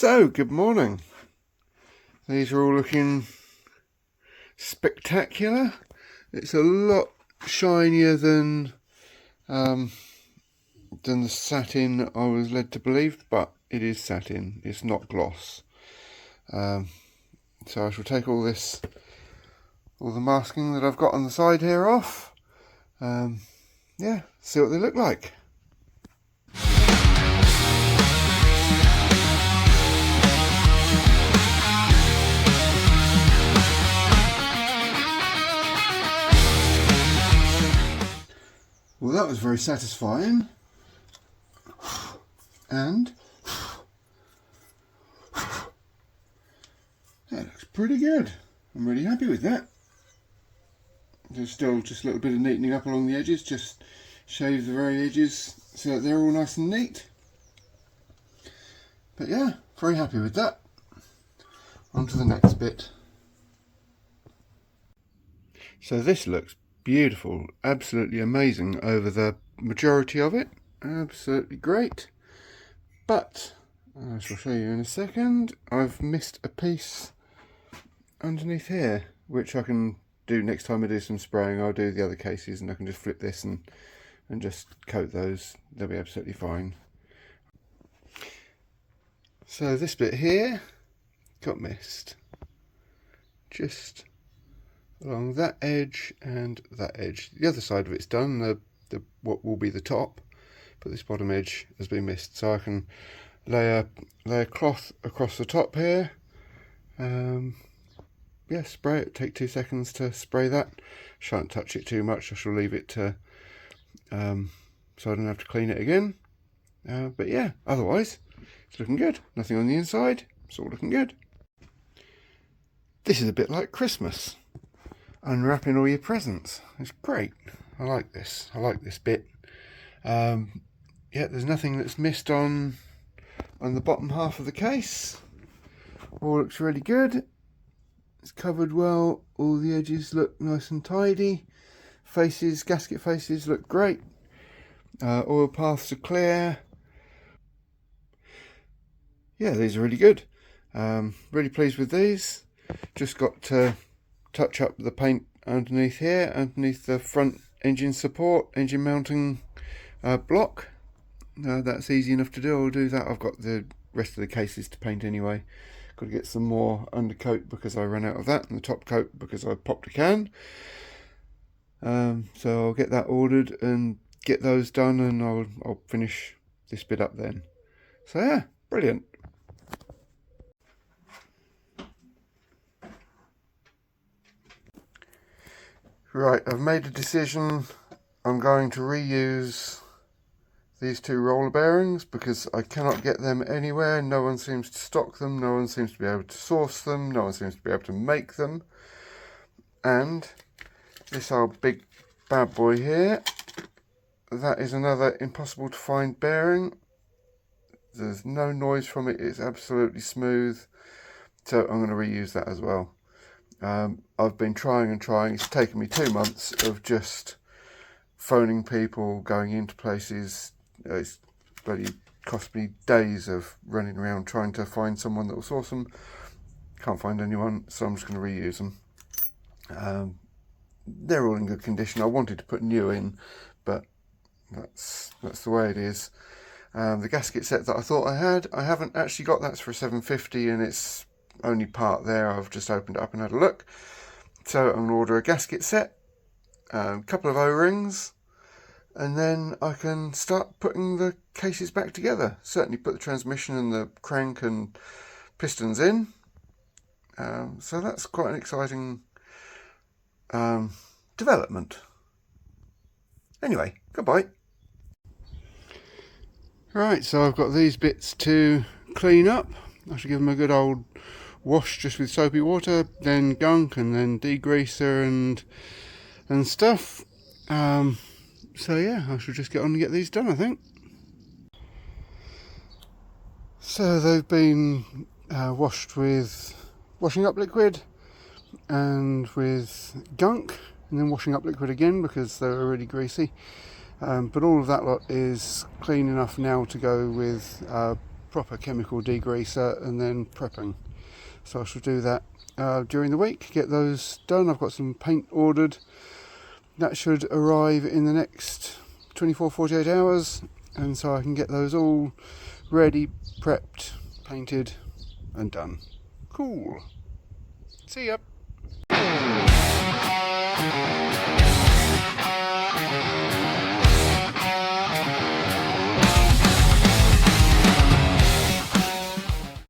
So, good morning. These are all looking spectacular. It's a lot shinier than the satin I was led to believe, but it is satin, it's not gloss. So I shall take all the masking that I've got on the side here off. Yeah, see what they look like. Well, that was very satisfying, and that looks pretty good. I'm really happy with that. There's still just a little bit of neatening up along the edges, just shave the very edges so that they're all nice and neat. But yeah, very happy with that. On to the next bit. So this looks beautiful, absolutely amazing over the majority of it, absolutely great, but I shall show you in a second. I've missed a piece underneath here, which I can do next time I do some spraying. I'll do the other cases and I can just flip this and just coat those. They'll be absolutely fine. So this bit here got missed, just along that edge and that edge. The other side of it's done, the what will be the top, but this bottom edge has been missed. So I can lay a cloth across the top here. Yeah, spray it. Take 2 seconds to spray that. Shan't touch it too much. I shall leave it to so I don't have to clean it again. But yeah, otherwise it's looking good. Nothing on the inside. It's all looking good. This is a bit like Christmas. Unwrapping all your presents. It's great. I like this. I like this bit. Yeah, there's nothing that's missed on the bottom half of the case. All looks really good. It's covered well. All the edges look nice and tidy. Faces, gasket faces look great. Oil paths are clear. Yeah, these are really good. Really pleased with these. Just got to touch up the paint underneath here, underneath the front engine support, engine mounting block. That's easy enough to do. I'll do that. I've got the rest of the cases to paint anyway. Got to get some more undercoat because I ran out of that, and the top coat because I popped a can. So I'll get that ordered and get those done, and I'll finish this bit up then. So yeah, brilliant. Right, I've made a decision. I'm going to reuse these 2 roller bearings because I cannot get them anywhere. No one seems to stock them. No one seems to be able to source them. No one seems to be able to make them. And this old big bad boy here, that is another impossible to find bearing. There's no noise from it. It's absolutely smooth. So I'm going to reuse that as well. I've been trying and trying. It's taken me 2 months of just phoning people, going into places. It's bloody cost me days of running around trying to find someone that will source them. Can't find anyone, so I'm just going to reuse them. They're all in good condition. I wanted to put new in, but that's the way it is. The gasket set that I thought I had, I haven't actually got. That's for a 750, and it's only part there. I've just opened it up and had a look. So I'm going to order a gasket set, a couple of O-rings, and then I can start putting the cases back together. Certainly put the transmission and the crank and pistons in. So that's quite an exciting development. Anyway, goodbye. Right, so I've got these bits to clean up. I should give them a good old wash just with soapy water, then gunk, and then degreaser and stuff. So yeah, I should just get on and get these done, I think. So they've been washed with washing up liquid and with gunk, and then washing up liquid again because they were really greasy. But all of that lot is clean enough now to go with proper chemical degreaser and then prepping. So I shall do that during the week, get those done. I've got some paint ordered. That should arrive in the next 24-48 hours, and so I can get those all ready, prepped, painted and done. Cool. See ya.